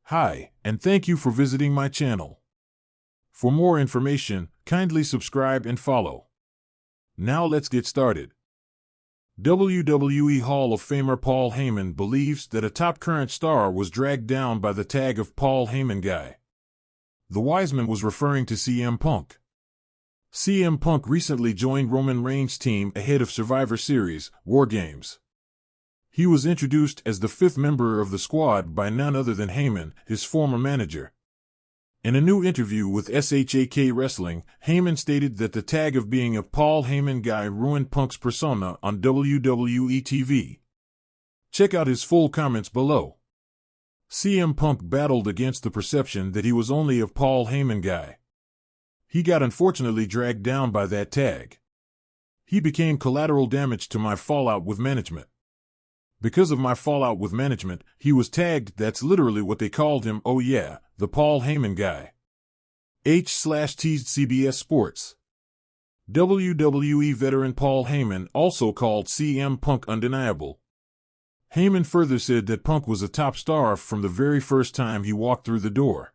Hi, and thank you for visiting my channel. For more information, kindly subscribe and follow. Now let's get started. WWE Hall of Famer Paul Heyman believes that a top current star was dragged down by the tag of Paul Heyman guy. The Wiseman was referring to CM Punk. CM Punk recently joined Roman Reigns' team ahead of Survivor Series, War Games. He was introduced as the fifth member of the squad by none other than Heyman, his former manager. In a new interview with SHAK Wrestling, Heyman stated that the tag of being a Paul Heyman guy ruined Punk's persona on WWE TV. Check out his full comments below. CM Punk battled against the perception that he was only a Paul Heyman guy. He got unfortunately dragged down by that tag. He became collateral damage to my fallout with management. Because of my fallout with management, he was tagged. That's literally what they called him. Oh yeah, the Paul Heyman guy. H/teased CBS Sports. WWE veteran Paul Heyman also called CM Punk undeniable. Heyman further said that Punk was a top star from the very first time he walked through the door.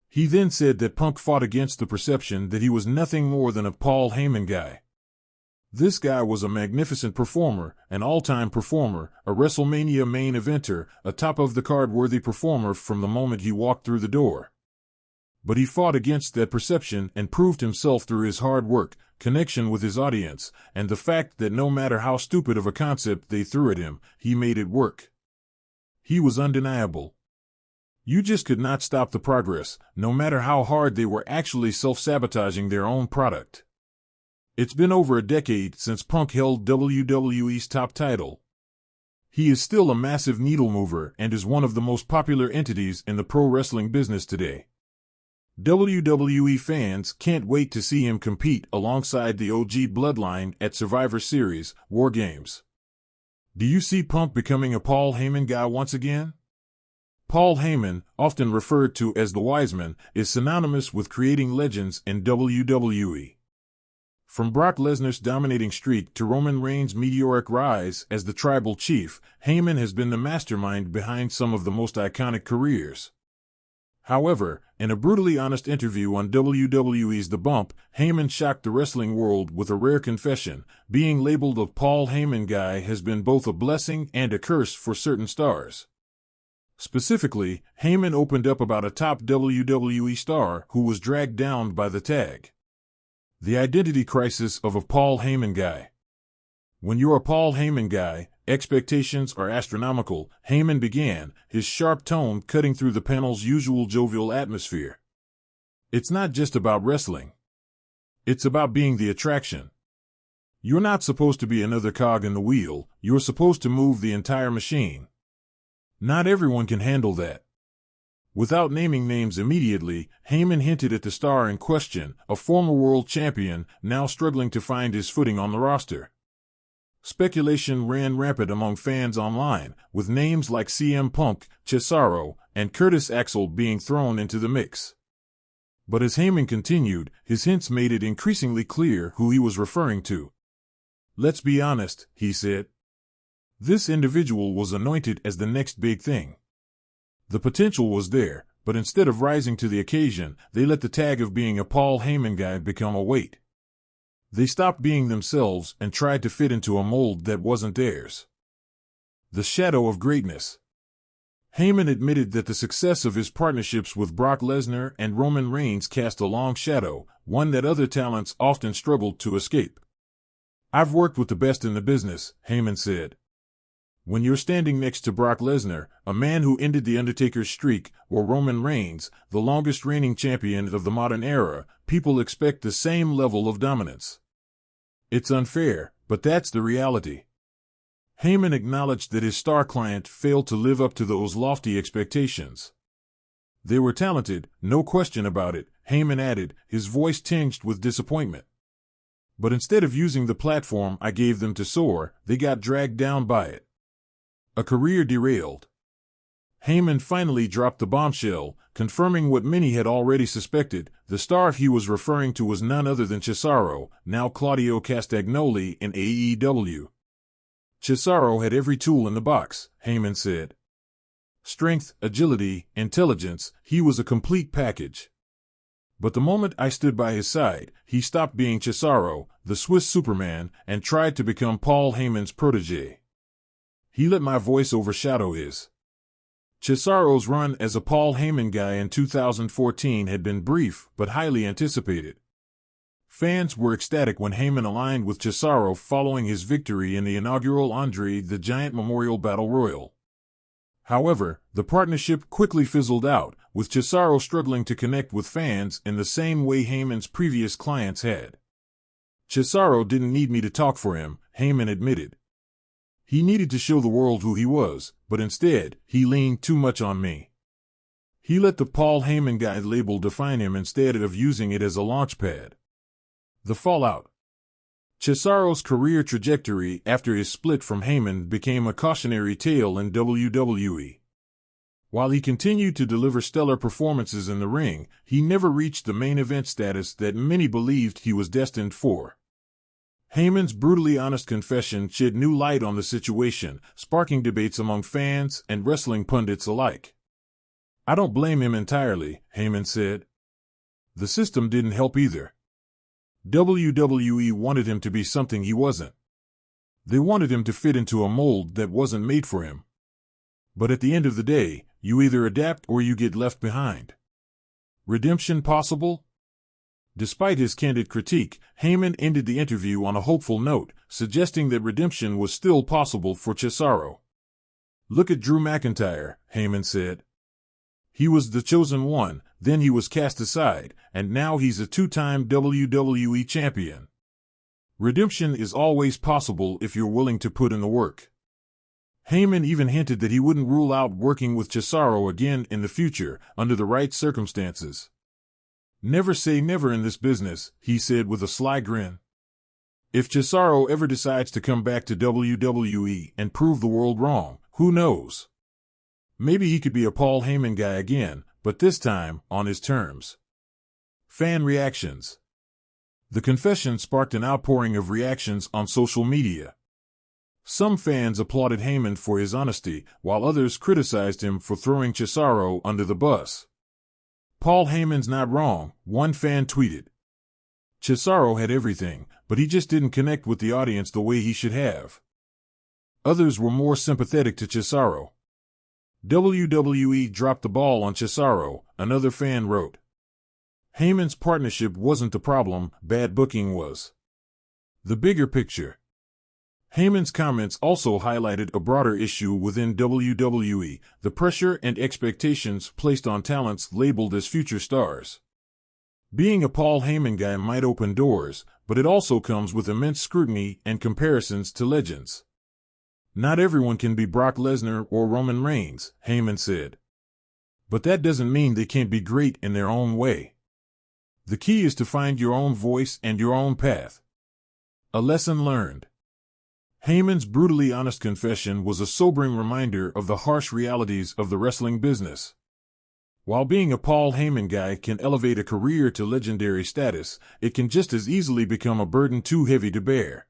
He then said that Punk fought against the perception that he was nothing more than a Paul Heyman guy. This guy was a magnificent performer, an all-time performer, a WrestleMania main eventer, a top-of-the-card worthy performer from the moment he walked through the door. But he fought against that perception and proved himself through his hard work, connection with his audience, and the fact that no matter how stupid of a concept they threw at him, he made it work. He was undeniable. You just could not stop the progress, no matter how hard they were actually self-sabotaging their own product. It's been over a decade since Punk held WWE's top title. He is still a massive needle mover and is one of the most popular entities in the pro wrestling business today. WWE fans can't wait to see him compete alongside the OG Bloodline at Survivor Series, War Games. Do you see Punk becoming a Paul Heyman guy once again? Paul Heyman, often referred to as the Wiseman, is synonymous with creating legends in WWE. From Brock Lesnar's dominating streak to Roman Reigns' meteoric rise as the tribal chief, Heyman has been the mastermind behind some of the most iconic careers. However, in a brutally honest interview on WWE's The Bump, Heyman shocked the wrestling world with a rare confession: being labeled a Paul Heyman guy has been both a blessing and a curse for certain stars. Specifically, Heyman opened up about a top WWE star who was dragged down by the tag. The identity crisis of a Paul Heyman guy. When you're a Paul Heyman guy, expectations are astronomical, Heyman began, his sharp tone cutting through the panel's usual jovial atmosphere. It's not just about wrestling. It's about being the attraction. You're not supposed to be another cog in the wheel, you're supposed to move the entire machine. Not everyone can handle that. Without naming names immediately, Heyman hinted at the star in question, a former world champion, now struggling to find his footing on the roster. Speculation ran rampant among fans online, with names like CM Punk, Cesaro, and Curtis Axel being thrown into the mix. But as Heyman continued, his hints made it increasingly clear who he was referring to. Let's be honest, he said. This individual was anointed as the next big thing. The potential was there, but instead of rising to the occasion, they let the tag of being a Paul Heyman guy become a weight. They stopped being themselves and tried to fit into a mold that wasn't theirs. The shadow of greatness. Heyman admitted that the success of his partnerships with Brock Lesnar and Roman Reigns cast a long shadow, one that other talents often struggled to escape. I've worked with the best in the business, Heyman said. When you're standing next to Brock Lesnar, a man who ended The Undertaker's streak, or Roman Reigns, the longest reigning champion of the modern era, people expect the same level of dominance. It's unfair, but that's the reality. Heyman acknowledged that his star client failed to live up to those lofty expectations. They were talented, no question about it, Heyman added, his voice tinged with disappointment. But instead of using the platform I gave them to soar, they got dragged down by it. A career derailed. Heyman finally dropped the bombshell, confirming what many had already suspected. The star he was referring to was none other than Cesaro, now Claudio Castagnoli in AEW. Cesaro had every tool in the box, Heyman said. Strength, agility, intelligence, he was a complete package. But the moment I stood by his side, he stopped being Cesaro, the Swiss Superman, and tried to become Paul Heyman's protege. He let my voice overshadow his. Cesaro's run as a Paul Heyman guy in 2014 had been brief but highly anticipated. Fans were ecstatic when Heyman aligned with Cesaro following his victory in the inaugural Andre the Giant Memorial Battle Royal. However, the partnership quickly fizzled out, with Cesaro struggling to connect with fans in the same way Heyman's previous clients had. Cesaro didn't need me to talk for him, Heyman admitted. He needed to show the world who he was, but instead, he leaned too much on me. He let the Paul Heyman guy label define him instead of using it as a launchpad. The fallout. Cesaro's career trajectory after his split from Heyman became a cautionary tale in WWE. While he continued to deliver stellar performances in the ring, he never reached the main event status that many believed he was destined for. Heyman's brutally honest confession shed new light on the situation, sparking debates among fans and wrestling pundits alike. "I don't blame him entirely," Heyman said. "The system didn't help either. WWE wanted him to be something he wasn't. They wanted him to fit into a mold that wasn't made for him. But at the end of the day, you either adapt or you get left behind. Redemption possible?" Despite his candid critique, Heyman ended the interview on a hopeful note, suggesting that redemption was still possible for Cesaro. "Look at Drew McIntyre," Heyman said. "He was the chosen one, then he was cast aside, and now he's a two-time WWE champion. Redemption is always possible if you're willing to put in the work." Heyman even hinted that he wouldn't rule out working with Cesaro again in the future, under the right circumstances. "Never say never in this business," he said with a sly grin. "If Cesaro ever decides to come back to WWE and prove the world wrong, who knows? Maybe he could be a Paul Heyman guy again, but this time, on his terms." Fan reactions. The confession sparked an outpouring of reactions on social media. Some fans applauded Heyman for his honesty, while others criticized him for throwing Cesaro under the bus. "Paul Heyman's not wrong," one fan tweeted. "Cesaro had everything, but he just didn't connect with the audience the way he should have." Others were more sympathetic to Cesaro. "WWE dropped the ball on Cesaro," another fan wrote. Heyman's partnership wasn't the problem, bad booking was. The bigger picture. Heyman's comments also highlighted a broader issue within WWE, the pressure and expectations placed on talents labeled as future stars. Being a Paul Heyman guy might open doors, but it also comes with immense scrutiny and comparisons to legends. "Not everyone can be Brock Lesnar or Roman Reigns," Heyman said. "But that doesn't mean they can't be great in their own way. The key is to find your own voice and your own path." A lesson learned. Heyman's brutally honest confession was a sobering reminder of the harsh realities of the wrestling business. While being a Paul Heyman guy can elevate a career to legendary status, it can just as easily become a burden too heavy to bear.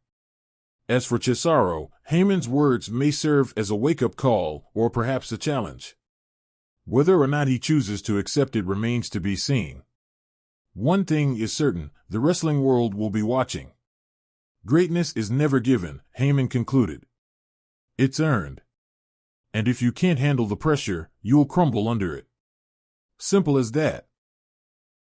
As for Cesaro, Heyman's words may serve as a wake-up call or perhaps a challenge. Whether or not he chooses to accept it remains to be seen. One thing is certain, the wrestling world will be watching. Greatness is never given, Heyman concluded. It's earned. And if you can't handle the pressure, you'll crumble under it. Simple as that.